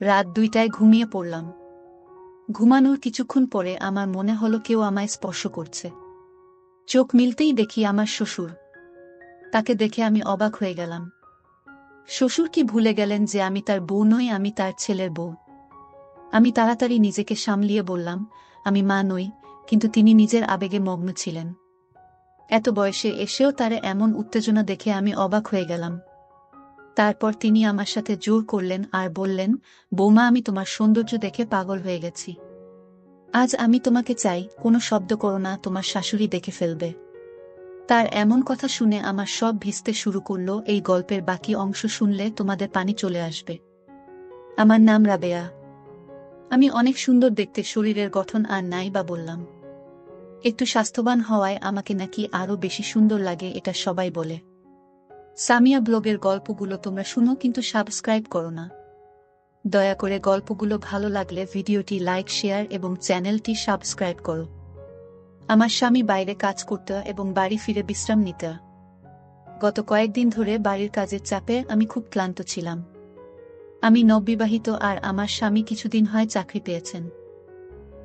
রাত 2টায় ঘুমিয়ে পড়লাম। ঘুমানোর কিছুক্ষণ পরে আমার মনে হলো কেউ আমায় স্পর্শ করছে। চোখ মিলতেই দেখি আমার শ্বশুর। তাকে দেখে আমি অবাক হয়ে গেলাম। শ্বশুর কি ভুলে গেলেন যে আমি তার বউ নই, আমি তার ছেলের বউ? আমি তাড়াতাড়ি নিজেকে সামলিয়ে বললাম, আমি মা নই, কিন্তু তিনি নিজের আবেগে মগ্ন ছিলেন। এত বয়সে এসেও তার এমন উত্তেজনা দেখে আমি অবাক হয়ে গেলাম। তারপর তিনি আমার সাথে জোর করলেন আর বললেন, বৌমা, আমি তোমার সৌন্দর্য দেখে পাগল হয়ে গেছি। আজ আমি তোমাকে চাই, কোনো শব্দ করো না, তোমার শাশুড়ি দেখে ফেলবে। তার এমন কথা শুনে আমার সব ভিজতে শুরু করলো। এই গল্পের বাকি অংশ শুনলে তোমাদের পানি চলে আসবে। আমার নাম রাবেয়া। আমি অনেক সুন্দর দেখতে, শরীরের গঠন আর নাই বা বললাম। একটু স্বাস্থ্যবান হওয়ায় আমাকে নাকি আরো বেশি সুন্দর লাগে, এটা সবাই বলে। সামিয়া ব্লগের গল্পগুলো তোমরা শুনো, কিন্তু সাবস্ক্রাইব করো না। দয়া করে গল্পগুলো ভালো লাগলে ভিডিওটি লাইক, শেয়ার এবং চ্যানেলটি সাবস্ক্রাইব করো। আমার স্বামী বাইরে কাজ করত এবং বাড়ি ফিরে বিশ্রাম নিত। গত কয়েকদিন ধরে বাড়ির কাজের চাপে আমি খুব ক্লান্ত ছিলাম। আমি নববিবাহিত আর আমার স্বামী কিছুদিন হয় চাকরি পেয়েছেন।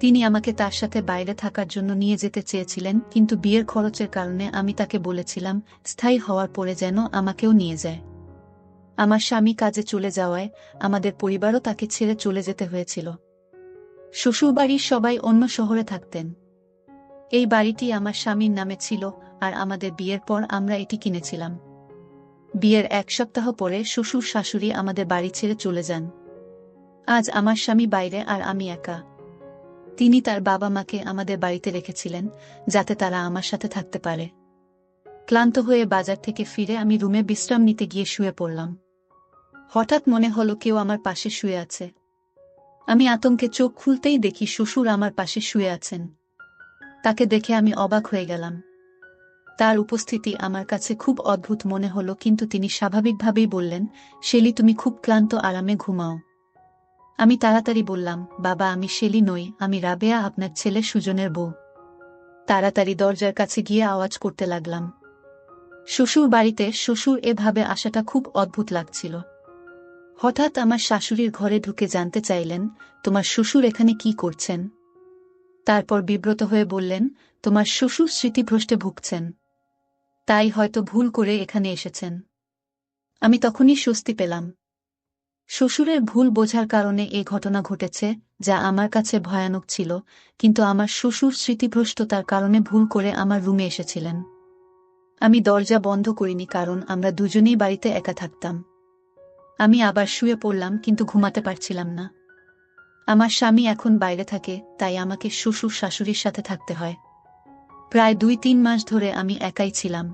তিনি আমাকে তার সাথে বাইরে থাকার জন্য নিয়ে যেতে চেয়েছিলেন, কিন্তু বিয়ের খরচের কারণে আমি তাকে বলেছিলাম স্থায়ী হওয়ার পরে যেন আমাকেও নিয়ে যায়। আমার স্বামী কাজে চলে যাওয়ায় আমাদের পরিবারও তাকে ছেড়ে চলে যেতে হয়েছিল। শ্বশুরবাড়ির সবাই অন্য শহরে থাকতেন। এই বাড়িটি আমার স্বামীর নামে ছিল, আর আমাদের বিয়ের পর আমরা এটি কিনেছিলাম। বিয়ের 1 সপ্তাহ পরে শ্বশুর শাশুড়ি আমাদের বাড়ি ছেড়ে চলে যান। আজ আমার স্বামী বাইরে আর আমি একা। তিনি তার বাবা মাকে আমাদের বাড়িতে রেখেছিলেন, যাতে তারা আমার সাথে থাকতে পারে। ক্লান্ত হয়ে বাজার থেকে ফিরে আমি রুমে বিশ্রাম নিতে গিয়ে শুয়ে পড়লাম। হঠাৎ মনে হলো কেউ আমার পাশে শুয়ে আছে। আমি আতঙ্কে চোখ খুলতেই দেখি শ্বশুর আমার পাশে শুয়ে আছেন। তাকে দেখে আমি অবাক হয়ে গেলাম। তার উপস্থিতি আমার কাছে খুব অদ্ভুত মনে হলো, কিন্তু তিনি স্বাভাবিকভাবেই বললেন, শেলি, তুমি খুব ক্লান্ত, আরামে ঘুমাও। আমি তাড়াতাড়ি বললাম, বাবা, আমি শেলি নই, আমি রাবেয়া, আপনার ছেলে সুজনের বউ। তাড়াতাড়ি দরজার কাছে গিয়ে আওয়াজ করতে লাগলাম। শ্বশুর বাড়িতে শ্বশুর এভাবে আসাটা খুব অদ্ভুত লাগছিল। হঠাৎ আমার শাশুড়ির ঘরে ঢুকে জানতে চাইলেন, তোমার শ্বশুর এখানে কি করছেন? তারপর বিব্রত হয়ে বললেন, তোমার শ্বশুর স্মৃতিভ্রষ্টে ভুগছেন, তাই হয়তো ভুল করে এখানে এসেছেন। আমি তখনই স্বস্তি পেলাম। শ্বশুরের ভুল বোঝার কারণে এ ঘটনা ঘটেছে, যা আমার কাছে ভয়ানক ছিল, কিন্তু আমার শ্বশুর স্মৃতিভ্রষ্টতার কারণে ভুল করে আমার রুমে এসেছিলেন। আমি দরজা বন্ধ করিনি, কারণ আমরা দুজনেই বাড়িতে একা থাকতাম। আমি আবার শুয়ে পড়লাম, কিন্তু ঘুমাতে পারছিলাম না। আমার স্বামী এখন বাইরে থাকে, তাই আমাকে শ্বশুর শাশুড়ির সাথে থাকতে হয়। প্রায় 2-3 মাস ধরে আমি একাই ছিলাম।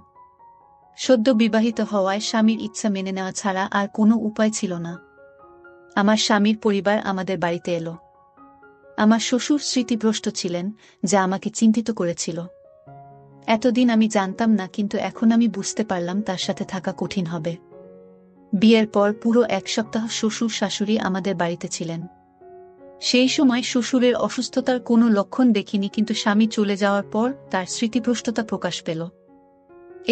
সদ্য বিবাহিত হওয়ায় স্বামীর ইচ্ছা মেনে নেওয়া ছাড়া আর কোনো উপায় ছিল না। আমার স্বামীর পরিবার আমাদের বাড়িতে এলো। আমার শ্বশুর স্মৃতিভ্রষ্ট ছিলেন, যা আমাকে চিন্তিত করেছিল। এতদিন আমি জানতাম না, কিন্তু এখন আমি বুঝতে পারলাম তার সাথে থাকা কঠিন হবে। বিয়ের পর পুরো 1 সপ্তাহ শ্বশুর শাশুড়ি আমাদের বাড়িতে ছিলেন। সেই সময় শ্বশুরের অসুস্থতার কোনো লক্ষণ দেখিনি, কিন্তু স্বামী চলে যাওয়ার পর তার স্মৃতিভ্রষ্টতা প্রকাশ পেল।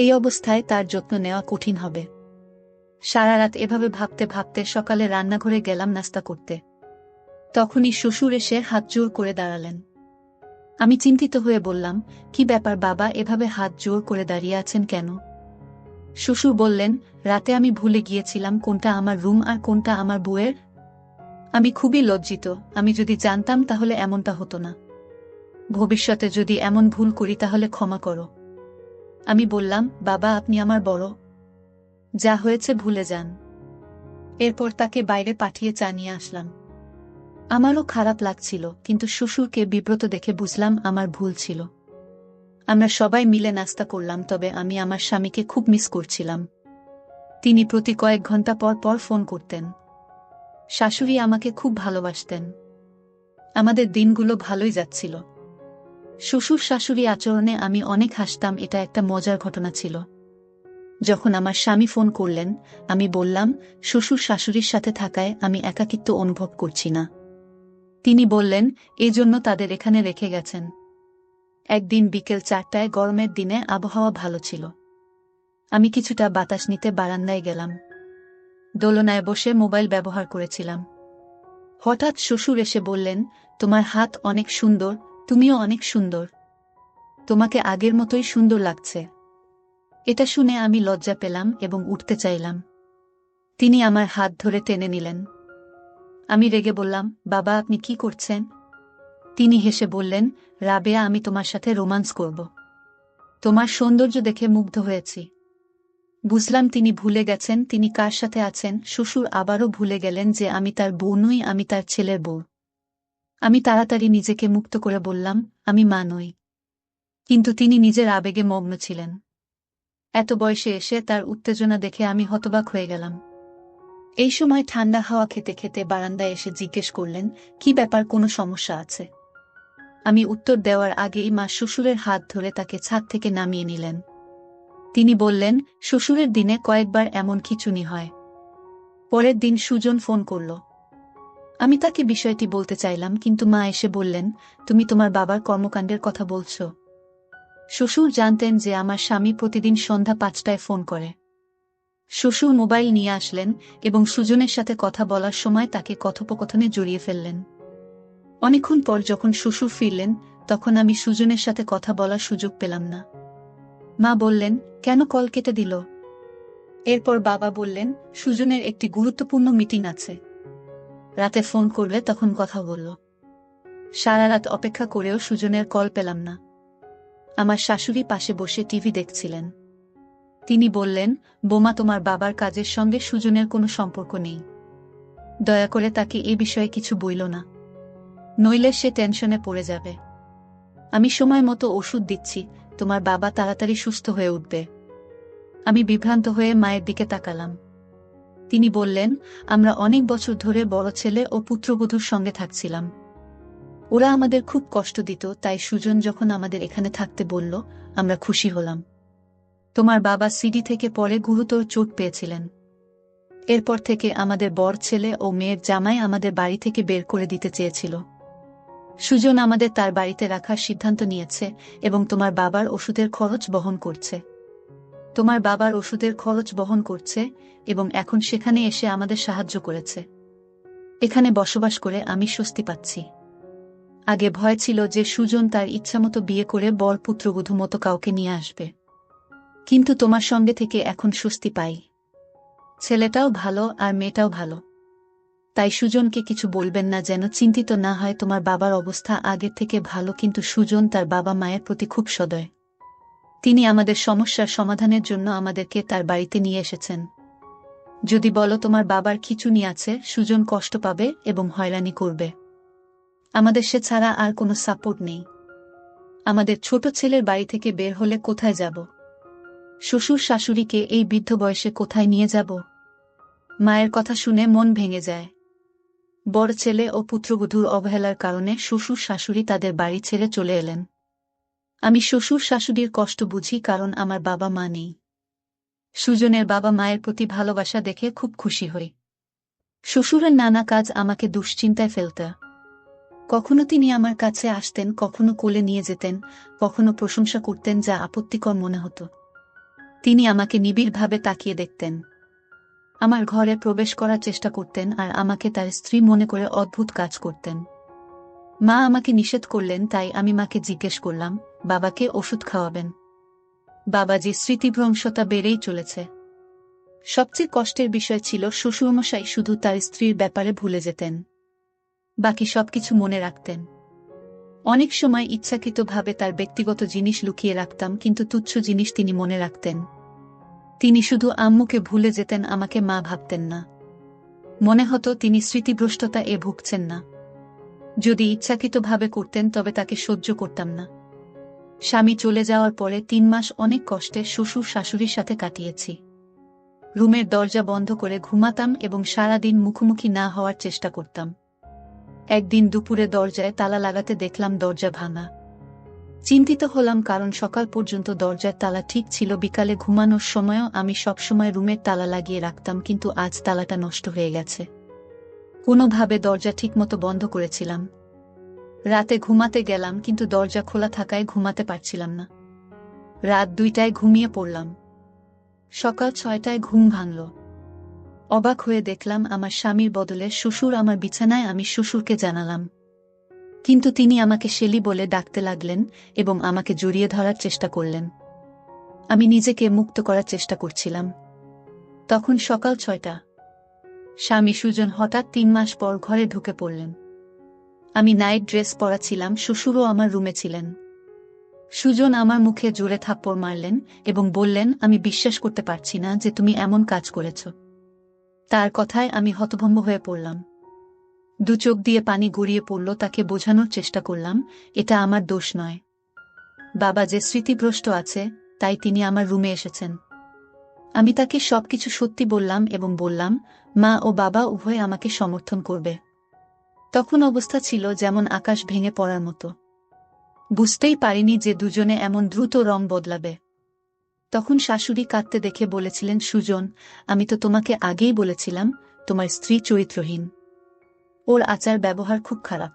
এই অবস্থায় তার যত্ন নেওয়া কঠিন হবে। সারা রাত এভাবে ভাবতে ভাবতে সকালে রান্নাঘরে গেলাম নাস্তা করতে। তখনই শ্বশুর এসে হাত জোর করে দাঁড়ালেন। আমি চিন্তিত হয়ে বললাম, কি ব্যাপার বাবা, এভাবে হাত জোর করে দাঁড়িয়ে আছেন কেন? শ্বশুর বললেন, রাতে আমি ভুলে গিয়েছিলাম কোনটা আমার রুম আর কোনটা আমার বউয়ের। আমি খুবই লজ্জিত। আমি যদি জানতাম তাহলে এমনটা হতো না। ভবিষ্যতে যদি এমন ভুল করি তাহলে ক্ষমা করো। আমি বললাম, বাবা, আপনি আমার বড়। যা হয়েছে ভুলে যান। এরপর তাকে বাইরে পাঠিয়ে চা নিয়ে আসলাম। আমারও খারাপ লাগছিল, কিন্তু শ্বশুরকে বিব্রত দেখে বুঝলাম আমার ভুল ছিল। আমরা সবাই মিলে নাস্তা করলাম, তবে আমি আমার স্বামীকে খুব মিস করছিলাম। তিনি প্রতি কয়েক ঘন্টা পর পর ফোন করতেন। শাশুড়ি আমাকে খুব ভালোবাসতেন। আমাদের দিনগুলো ভালোই যাচ্ছিল। শ্বশুর শাশুড়ি আচরণে আমি অনেক হাসতাম, এটা একটা মজার ঘটনা ছিল। যখন আমার স্বামী ফোন করলেন, আমি বললাম, শ্বশুর শাশুড়ির সাথে থাকায় আমি একাকিত্ব অনুভব করছি না। তিনি বললেন, এজন্য তাদের এখানে রেখে গেছেন। একদিন বিকেল 4টায়, গরমের দিনে আবহাওয়া ভালো ছিল। আমি কিছুটা বাতাস নিতে বারান্দায় গেলাম। দোলনায় বসে মোবাইল ব্যবহার করেছিলাম। হঠাৎ শ্বশুর এসে বললেন, তোমার হাত অনেক সুন্দর, তুমিও অনেক সুন্দর। তোমাকে আগের মতোই সুন্দর লাগছে। এটা শুনে আমি লজ্জা পেলাম এবং উঠতে চাইলাম। তিনি আমার হাত ধরে টেনে নিলেন। আমি রেগে বললাম, বাবা আপনি কি করছেন? তিনি হেসে বললেন, রাবেয়া আমি তোমার সাথে রোমান্স করব। তোমার সৌন্দর্য দেখে মুগ্ধ হয়েছি। বুঝলাম তিনি ভুলে গেছেন তিনি কার সাথে আছেন। শ্বশুর আবারও ভুলে গেলেন যে আমি তার বউ নই, আমি তার ছেলের বউ। আমি তাড়াতাড়ি নিজেকে মুক্ত করে বললাম, আমি মা নই। কিন্তু তিনি নিজের আবেগে মগ্ন ছিলেন। এত বয়সে এসে তার উত্তেজনা দেখে আমি হতবাক হয়ে গেলাম। এই সময় ঠান্ডা হাওয়া খেতে খেতে বারান্দায় এসে জিজ্ঞেস করলেন, কি ব্যাপার, কোনো সমস্যা আছে? আমি উত্তর দেওয়ার আগেই মা শ্বশুরের হাত ধরে তাকে ছাদ থেকে নামিয়ে নিলেন। তিনি বললেন, শ্বশুরের দিনে কয়েকবার এমন খিঁচুনি হয়। পরের দিন সুজন ফোন করল। আমি তাকে বিষয়টি বলতে চাইলাম, কিন্তু মা এসে বললেন, তুমি তোমার বাবার কর্মকাণ্ডের কথা বলছ। শ্বশুর জানতেন যে আমার স্বামী প্রতিদিন সন্ধ্যা 5টায় ফোন করে। শ্বশুর মোবাইল নিয়ে আসলেন এবং সুজনের সাথে কথা বলার সময় তাকে কথোপকথনে জড়িয়ে ফেললেন। অনেকক্ষণ পর যখন শ্বশুর ফিরলেন, তখন আমি সুজনের সাথে কথা বলার সুযোগ পেলাম না। মা বললেন, কেন কল কেটে দিল? এরপর বাবা বললেন, সুজনের একটি গুরুত্বপূর্ণ মিটিং আছে, রাতে ফোন করলে তখন কথা বলল। সারা রাত অপেক্ষা করেও সুজনের কল পেলাম না। আমার শাশুড়ি পাশে বসে টিভি দেখছিলেন। তিনি বললেন, বোমা তোমার বাবার কাজের সঙ্গে সুজনের কোনো সম্পর্ক নেই। দয়া করে তাকে এ বিষয়ে কিছু বইল না, নইলে সে টেনশনে পড়ে যাবে। আমি সময় মতো ওষুধ দিচ্ছি, তোমার বাবা তাড়াতাড়ি সুস্থ হয়ে উঠবে। আমি বিভ্রান্ত হয়ে মায়ের দিকে তাকালাম। তিনি বললেন, আমরা অনেক বছর ধরে বড় ছেলে ও পুত্রবধূর সঙ্গে থাকছিলাম। ওরা আমাদের খুব কষ্ট দিত, তাই সুজন যখন আমাদের এখানে থাকতে বলল, আমরা খুশি হলাম। তোমার বাবা সিডি থেকে পরে গুরুতর চোট পেয়েছিলেন। এরপর থেকে আমাদের বর ছেলে ও মেয়ের জামাই আমাদের বাড়ি থেকে বের করে দিতে চেয়েছিল। সুজন আমাদের তার বাড়িতে রাখার সিদ্ধান্ত নিয়েছে এবং তোমার বাবার ওষুধের খরচ বহন করছে। তোমার বাবার ওষুধের খরচ বহন করছে এবং এখন সেখানে এসে আমাদের সাহায্য করেছে। এখানে বসবাস করে আমি স্বস্তি পাচ্ছি। আগে ভয় ছিল যে সুজন তার ইচ্ছামতো বিয়ে করে বর পুত্রবধূ মতো কাউকে নিয়ে আসবে, কিন্তু তোমার সঙ্গে থেকে এখন স্বস্তি পাই। ছেলেটাও ভালো আর মেয়েটাও ভালো। তাই সুজনকে কিছু বলবেন না, যেন চিন্তিত না হয়। তোমার বাবার অবস্থা আগের থেকে ভালো, কিন্তু সুজন তার বাবা মায়ের প্রতি খুব সদয়। তিনি আমাদের সমস্যার সমাধানের জন্য আমাদেরকে তার বাড়িতে নিয়ে এসেছেন। যদি বলো তোমার বাবার খিঁচুনি আছে, সুজন কষ্ট পাবে এবং হয়রানি করবে। আমাদের সে ছাড়া আর কোনো সাপোর্ট নেই। আমাদের ছোট ছেলের বাড়ি থেকে বের হলে কোথায় যাব? শ্বশুর শাশুড়িকে এই বৃদ্ধ বয়সে কোথায় নিয়ে যাব? মায়ের কথা শুনে মন ভেঙে যায়। বড় ছেলে ও পুত্রবধূর অবহেলার কারণে শ্বশুর শাশুড়ি তাদের বাড়ি ছেড়ে চলে এলেন। আমি শ্বশুর শাশুড়ির কষ্ট বুঝি, কারণ আমার বাবা মা নেই। সুজনের বাবা মায়ের প্রতি ভালোবাসা দেখে খুব খুশি হই। শ্বশুরের নানা কাজ আমাকে দুশ্চিন্তায় ফেলত। কখনো তিনি আমার কাছে আসতেন, কখনো কোলে নিয়ে যেতেন, কখনো প্রশংসা করতেন যা আপত্তিকর মনে হতো। তিনি আমাকে নিবিড়ভাবে তাকিয়ে দেখতেন। আমার ঘরে প্রবেশ করার চেষ্টা করতেন আর আমাকে তার স্ত্রী মনে করে অদ্ভুত কাজ করতেন। মা আমাকে নিষেধ করলেন, তাই আমি মাকে জিজ্ঞেস করলাম, বাবাকে ওষুধ খাওয়াবেন? বাবাজি স্মৃতিভ্রংশতা বেড়েই চলেছে। সবচেয়ে কষ্টের বিষয় ছিল শ্বশুরমশাই শুধু তার স্ত্রীর ব্যাপারে ভুলে যেতেন, বাকি সবকিছু মনে রাখতেন। অনেক সময় ইচ্ছাকৃতভাবে তার ব্যক্তিগত জিনিস লুকিয়ে রাখতাম, কিন্তু তুচ্ছ জিনিস তিনি মনে রাখতেন। তিনি শুধু আম্মুকে ভুলে যেতেন, আমাকে মা ভাবতেন না। মনে হতো তিনি স্মৃতিভ্রষ্টতা ভুগছেন না। যদি ইচ্ছাকৃতভাবে করতেন তবে তাকে সহ্য করতাম না। স্বামী চলে যাওয়ার পরে 3 মাস অনেক কষ্টে শ্বশুর শাশুড়ির সাথে কাটিয়েছি। রুমের দরজা বন্ধ করে ঘুমাতাম এবং সারাদিন মুখোমুখি না হওয়ার চেষ্টা করতাম। একদিন দুপুরে দরজায় তালা লাগাতে দেখলাম দরজা ভাঙা। চিন্তিত হলাম, কারণ সকাল পর্যন্ত দরজার তালা ঠিক ছিল। বিকালে ঘুমানোর সময়ও আমি সবসময় রুমের তালা লাগিয়ে রাখতাম, কিন্তু আজ তালাটা নষ্ট হয়ে গেছে। কোনোভাবে দরজা ঠিকমতো বন্ধ করেছিলাম। রাতে ঘুমাতে গেলাম, কিন্তু দরজা খোলা থাকায় ঘুমাতে পারছিলাম না। রাত 2টায় ঘুমিয়ে পড়লাম। সকাল 6টায় ঘুম ভাঙল। অবাক হয়ে দেখলাম আমার স্বামীর বদলে শ্বশুর আমার বিছানায়। আমি শ্বশুরকে জানালাম, কিন্তু তিনি আমাকে শেলি বলে ডাকতে লাগলেন এবং আমাকে জড়িয়ে ধরার চেষ্টা করলেন। আমি নিজেকে মুক্ত করার চেষ্টা করছিলাম। তখন সকাল 6টা। স্বামী সুজন হঠাৎ 3 মাস পর ঘরে ঢুকে পড়লেন। আমি নাইট ড্রেস পরা ছিলাম, শ্বশুরও আমার রুমে ছিলেন। সুজন আমার মুখে জোরে থাপ্পড় মারলেন এবং বললেন, আমি বিশ্বাস করতে পারছি না যে তুমি এমন কাজ করেছ। তার কথায় আমি হতভম্ব হয়ে পড়লাম। 2 চোখ দিয়ে পানি গড়িয়ে পড়ল। তাকে বোঝানোর চেষ্টা করলাম, এটা আমার দোষ নয়। বাবা যে স্মৃতিভ্রষ্ট আছে, তাই তিনি আমার রুমে এসেছেন। আমি তাকে সবকিছু সত্যি বললাম এবং বললাম, মা ও বাবা উভয় আমাকে সমর্থন করবে। তখন অবস্থা ছিল যেমন আকাশ ভেঙে পড়ার মতো। বুঝতেই পারিনি যে দুজনে এমন দ্রুত রং বদলাবে। তখন শাশুড়ি কাঁদতে দেখে বলেছিলেন, সুজন, আমি তো তোমাকে আগেই বলেছিলাম তোমার স্ত্রী চরিত্রহীন। ওর আচার ব্যবহার খুব খারাপ।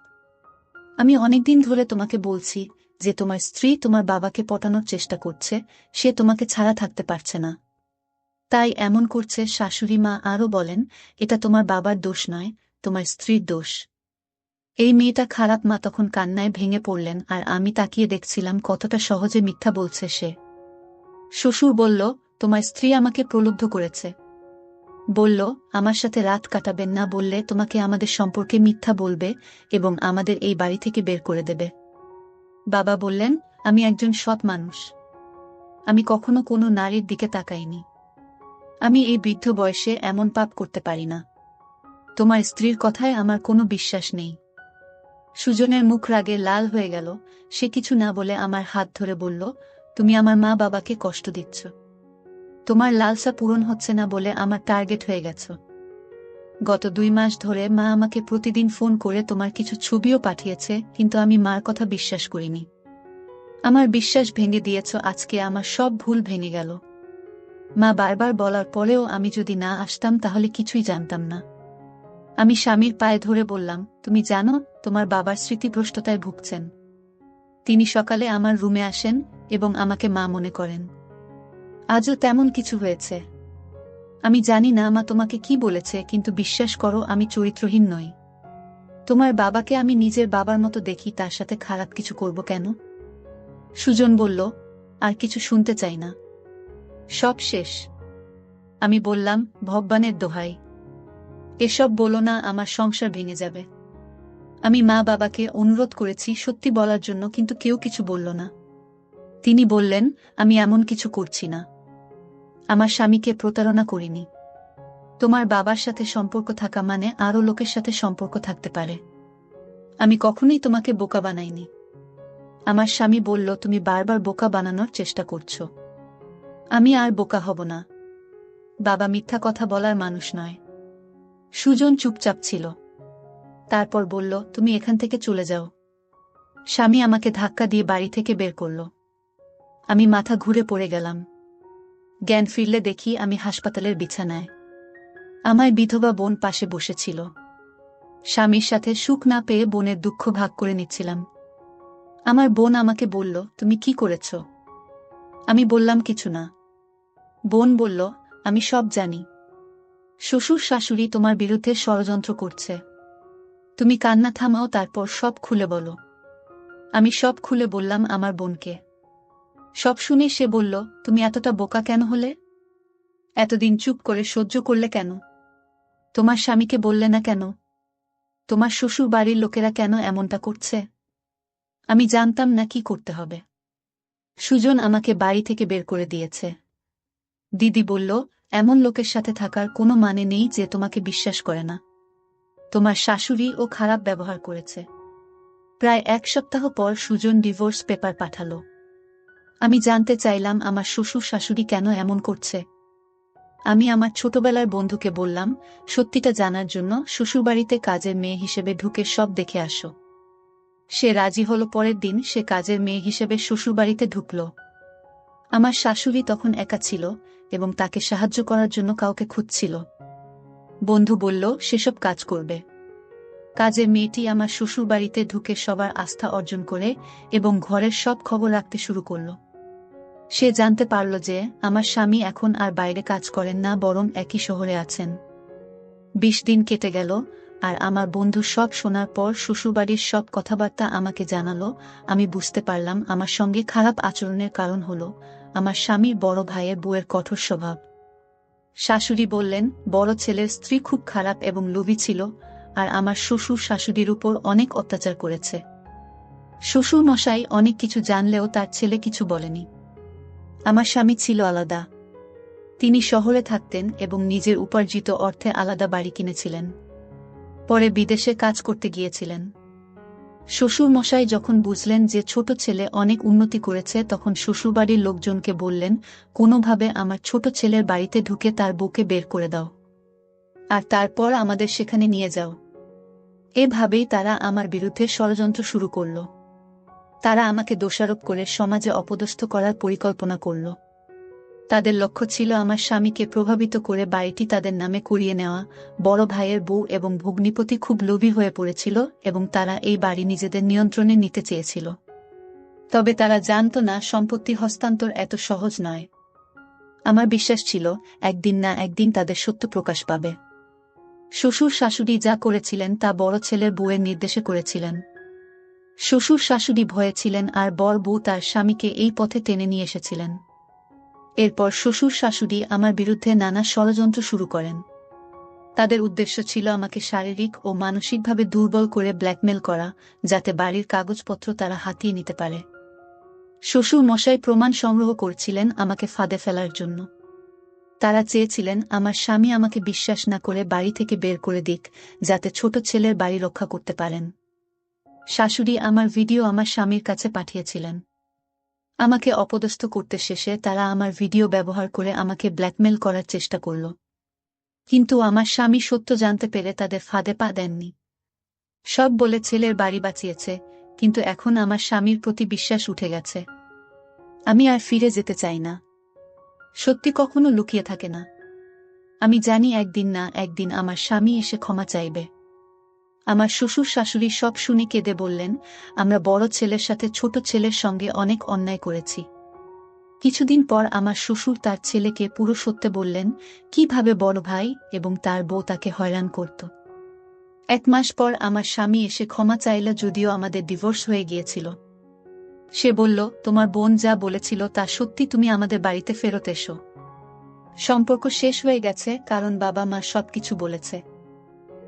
আমি অনেকদিন ধরে তোমাকে বলছি যে তোমার স্ত্রী তোমার বাবাকে পটানোর চেষ্টা করছে, সে তোমাকে ছাড়া থাকতে পারছে না, তাই এমন করছে। শাশুড়ি মা আরও বলেন, এটা তোমার বাবার দোষ নয়, তোমার স্ত্রীর দোষ। এই মেয়েটা খারাপ। মা তখন কান্নায় ভেঙে পড়লেন আর আমি তাকিয়ে দেখছিলাম কতটা সহজে মিথ্যা বলছে সে। শ্বশুর বলল, তোমার স্ত্রী আমাকে প্রলুব্ধ করেছে। বলল, আমার সাথে রাত কাটাবেন না, বললে তোমাকে আমাদের সম্পর্কে মিথ্যা বলবে এবং আমাদের এই বাড়ি থেকে বের করে দেবে। বাবা বললেন, আমি একজন সৎ মানুষ। আমি কখনো কোনো নারীর দিকে তাকাইনি। আমি এই বৃদ্ধ বয়সে এমন পাপ করতে পারি না। তোমার স্ত্রীর কথায় আমার কোনো বিশ্বাস নেই। সুজনের মুখ রাগে লাল হয়ে গেল। সে কিছু না বলে আমার হাত ধরে বলল, তুমি আমার মা বাবাকে কষ্ট দিচ্ছ। তোমার লালসা পূরণ হচ্ছে না বলে আমার টার্গেট হয়ে গেছ। গত 2 মাস ধরে মা আমাকে প্রতিদিন ফোন করে তোমার কিছু ছবিও পাঠিয়েছে, কিন্তু আমি মার কথা বিশ্বাস করিনি। আমার বিশ্বাস ভেঙে দিয়েছ। আজকে আমার সব ভুল ভেঙে গেল। মা বারবার বলার পরেও আমি যদি না আসতাম তাহলে কিছুই জানতাম না। আমি স্বামীর পায়ে ধরে বললাম, তুমি জানো তোমার বাবার স্মৃতিভ্রষ্টতায় ভুগছেন। তিনি সকালে আমার রুমে আসেন এবং আমাকে মা মনে করেন। আজও তেমন কিছু হয়েছে। আমি জানি না মা তোমাকে কি বলেছে, কিন্তু বিশ্বাস করো আমি চরিত্রহীন নই। তোমার বাবাকে আমি নিজের বাবার মতো দেখি, তার সাথে খারাপ কিছু করব কেন? সুজন বলল, আর কিছু শুনতে চাই না, সব শেষ। আমি বললাম, ভগবানের দোহাই, এসব বলো না, আমার সংসার ভেঙে যাবে। আমি মা বাবাকে অনুরোধ করেছি সত্যি বলার জন্য, কিন্তু কেউ কিছু বলল না। তিনি বললেন, আমি এমন কিছু করছি না। আমার স্বামীকে প্রতারণা করিনি। তোমার বাবার সাথে সম্পর্ক থাকা মানে আরও লোকের সাথে সম্পর্ক থাকতে পারে। আমি কখনোই তোমাকে বোকা বানাইনি। আমার স্বামী বলল, তুমি বারবার বোকা বানানোর চেষ্টা করছো। আমি আর বোকা হব না। বাবা মিথ্যা কথা বলার মানুষ নয়। সুজন চুপচাপ ছিল। তারপর বলল, তুমি এখান থেকে চলে যাও। স্বামী আমাকে ধাক্কা দিয়ে বাড়ি থেকে বের করল। আমি মাথা ঘুরে পড়ে গেলাম। জ্ঞান ফিরলে দেখি আমি হাসপাতালের বিছানায়। আমার বিধবা বোন পাশে বসেছিল। স্বামীর সাথে সুখ না পেয়ে বোনের দুঃখ ভাগ করে নিচ্ছিলাম। আমার বোন আমাকে বলল, তুমি কি করেছ? আমি বললাম, কিছু না। বোন বলল, আমি সব জানি। শ্বশুর শাশুড়ি তোমার বিরুদ্ধে ষড়যন্ত্র করছে। তুমি কান্না থামাও, তারপর সব খুলে বলো। আমি সব খুলে বললাম আমার বোনকে। সব শুনে সে বলল, তুমি এতটা বোকা কেন হলে? এতদিন চুপ করে সহ্য করলে কেন? তোমার স্বামীকে বললে না কেন? তোমার শ্বশুর বাড়ির লোকেরা কেন এমনটা করছে? আমি জানতাম না কি করতে হবে। সুজন আমাকে বাড়ি থেকে বের করে দিয়েছে। দিদি বলল, এমন লোকের সাথে থাকার কোনো মানে নেই যে তোমাকে বিশ্বাস করে না। তোমার শাশুড়ি ও খারাপ ব্যবহার করেছে। প্রায় 1 সপ্তাহ পর সুজন ডিভোর্স পেপার পাঠালো। আমি জানতে চাইলাম আমার শ্বশুর শাশুড়ি কেন এমন করছে। আমি আমার ছোটবেলার বন্ধুকে বললাম, সত্যিটা জানার জন্য শ্বশুরবাড়িতে কাজের মেয়ে হিসেবে ঢুকে সব দেখে আসো। সে রাজি হলো। পরের দিন সে কাজের মেয়ে হিসেবে শ্বশুরবাড়িতে ঢুকল। আমার শাশুড়ি তখন একা ছিল এবং তাকে সাহায্য করার জন্য কাউকে খুঁজছিল। বন্ধু বলল, সেসব কাজ করবে। কাজের মেয়েটি আমার শ্বশুরবাড়িতে ঢুকে সবার আস্থা অর্জন করে এবং ঘরের সব খবর রাখতে শুরু করল। সে জানতে পারল যে আমার স্বামী এখন আর বাইরে কাজ করেন না, বরং একই শহরে আছেন। 20 দিন কেটে গেল, আর আমার বন্ধু সব শোনার পর শ্বশুরবাড়ির সব কথাবার্তা আমাকে জানালো। আমি বুঝতে পারলাম আমার সঙ্গে খারাপ আচরণের কারণ হলো আমার স্বামীর বড় ভাইয়ের বউয়ের কঠোর স্বভাব। শাশুড়ি বললেন বড় ছেলের স্ত্রী খুব খারাপ এবং লোভী ছিল, আর আমার শ্বশুর শাশুড়ির উপর অনেক অত্যাচার করেছে। শ্বশুর মশাই অনেক কিছু জানলেও তার ছেলে কিছু বলেনি। আমার স্বামী ছিল আলাদা। তিনি শহরে থাকতেন এবং নিজের উপার্জিত অর্থে আলাদা বাড়ি কিনেছিলেন। পরে বিদেশে কাজ করতে গিয়েছিলেন। শ্বশুর মশাই যখন বুঝলেন যে ছোট ছেলে অনেক উন্নতি করেছে, তখন শ্বশুরবাড়ির লোকজনকে বললেন, কোনোভাবে আমার ছোট ছেলের বাড়িতে ঢুকে তার বউকে বের করে দাও, আর তারপর আমাদের সেখানে নিয়ে যাও। এভাবেই তারা আমার বিরুদ্ধে ষড়যন্ত্র শুরু করল। তারা আমাকে দোষারোপ করে সমাজে অপদস্থ করার পরিকল্পনা করল। তাদের লক্ষ্য ছিল আমার স্বামীকে প্রভাবিত করে বাড়িটি তাদের নামে করিয়ে নেওয়া। বড় ভাইয়ের বউ এবং ভগ্নিপতি খুব লোভী হয়ে পড়েছিল এবং তারা এই বাড়ি নিজেদের নিয়ন্ত্রণে নিতে চেয়েছিল। তবে তারা জানত না সম্পত্তি হস্তান্তর এত সহজ নয়। আমার বিশ্বাস ছিল একদিন না একদিন তাদের সত্য প্রকাশ পাবে। শ্বশুর শাশুড়ি যা করেছিলেন তা বড় ছেলের বউয়ের নির্দেশে করেছিলেন। শ্বশুর শাশুড়ি ভয়ে ছিলেন, আর বর বউ তার স্বামীকে এই পথে টেনে নিয়ে এসেছিলেন। এরপর শ্বশুর শাশুড়ি আমার বিরুদ্ধে নানা ষড়যন্ত্র শুরু করেন। তাদের উদ্দেশ্য ছিল আমাকে শারীরিক ও মানসিকভাবে দুর্বল করে ব্ল্যাকমেল করা, যাতে বাড়ির কাগজপত্র তারা হাতিয়ে নিতে পারে। শ্বশুর মশাই প্রমাণ সংগ্রহ করছিলেন আমাকে ফাঁদে ফেলার জন্য। তারা চেয়েছিলেন আমার স্বামী আমাকে বিশ্বাস না করে বাড়ি থেকে বের করে দিক, যাতে ছোট ছেলের বাড়ি রক্ষা করতে পারেন। শাশুড়ি আমার ভিডিও আমার স্বামীর কাছে পাঠিয়েছিলেন। আমাকে অপদস্থ করতে শেষে তারা আমার ভিডিও ব্যবহার করে আমাকে ব্ল্যাকমেল করার চেষ্টা করল। কিন্তু আমার স্বামী সত্য জানতে পেরে তাদের ফাঁদে পা দেননি। সব বলে ছেলের বাড়ি বাঁচিয়েছে, কিন্তু এখন আমার স্বামীর প্রতি বিশ্বাস উঠে গেছে। আমি আর ফিরে যেতে চাই না। সত্যি কখনো লুকিয়ে থাকে না। আমি জানি একদিন না একদিন আমার স্বামী এসে ক্ষমা চাইবে। আমার শ্বশুর শাশুড়ি সব শুনে কেঁদে বললেন, আমরা বড় ছেলের সাথে ছোট ছেলের সঙ্গে অনেক অন্যায় করেছি। কিছুদিন পর আমার শ্বশুর তার ছেলেকে পুরো সত্যি বললেন, কিভাবে বড় ভাই এবং তার বউ তাকে হয়রান করত। 1 মাস পর আমার স্বামী এসে ক্ষমা চাইল, যদিও আমাদের ডিভোর্স হয়ে গিয়েছিল। সে বলল, তোমার বোন যা বলেছিল তা সত্যি, তুমি আমাদের বাড়িতে ফেরত এসো। সম্পর্ক শেষ হয়ে গেছে, কারণ বাবা মা সবকিছু বলেছে।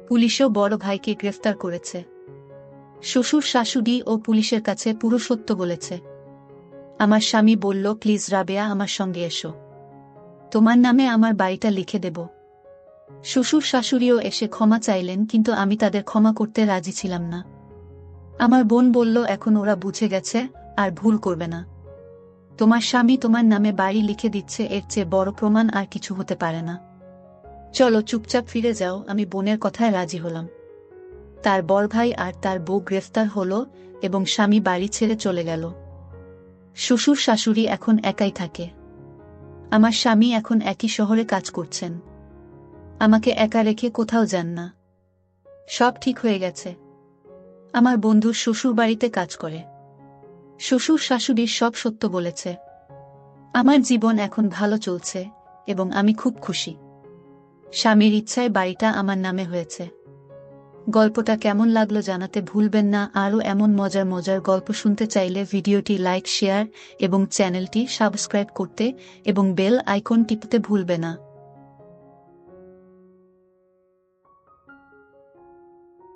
পুলিশও বড় ভাইকে গ্রেফতার করেছে। শ্বশুর শাশুড়ি ও পুলিশের কাছে পুরো সত্য বলেছে। আমার স্বামী বলল, প্লিজ রাবেয়া, আমার সঙ্গে এসো, তোমার নামে আমার বাড়িটা লিখে দেব। শ্বশুর শাশুড়িও এসে ক্ষমা চাইলেন, কিন্তু আমি তাদের ক্ষমা করতে রাজি ছিলাম না। আমার বোন বলল, এখন ওরা বুঝে গেছে, আর ভুল করবে না। তোমার স্বামী তোমার নামে বাড়ি লিখে দিচ্ছে, এর চেয়ে বড় প্রমাণ আর কিছু হতে পারে না। চলো চুপচাপ ফিরে যাও। আমি বোনের কথায় রাজি হলাম। তার বড় ভাই আর তার বউ গ্রেফতার হলো এবং স্বামী বাড়ি ছেড়ে চলে গেল। শ্বশুর শাশুড়ি এখন একাই থাকে। আমার স্বামী এখন একই শহরে কাজ করছেন। আমাকে একা রেখে কোথাও যান না। সব ঠিক হয়ে গেছে। আমার বন্ধু শ্বশুর বাড়িতে কাজ করে। শ্বশুর শাশুড়ির সব সত্য বলেছে। আমার জীবন এখন ভালো চলছে এবং আমি খুব খুশি। স্বামীর ইচ্ছায় বাড়িটা আমার নামে হয়েছে। গল্পটা কেমন লাগলো জানাতে ভুলবেন না। আরও এমন মজার মজার গল্প শুনতে চাইলে ভিডিওটি লাইক, শেয়ার এবং চ্যানেলটি সাবস্ক্রাইব করতে এবং বেল আইকন টিপতে ভুলবে না।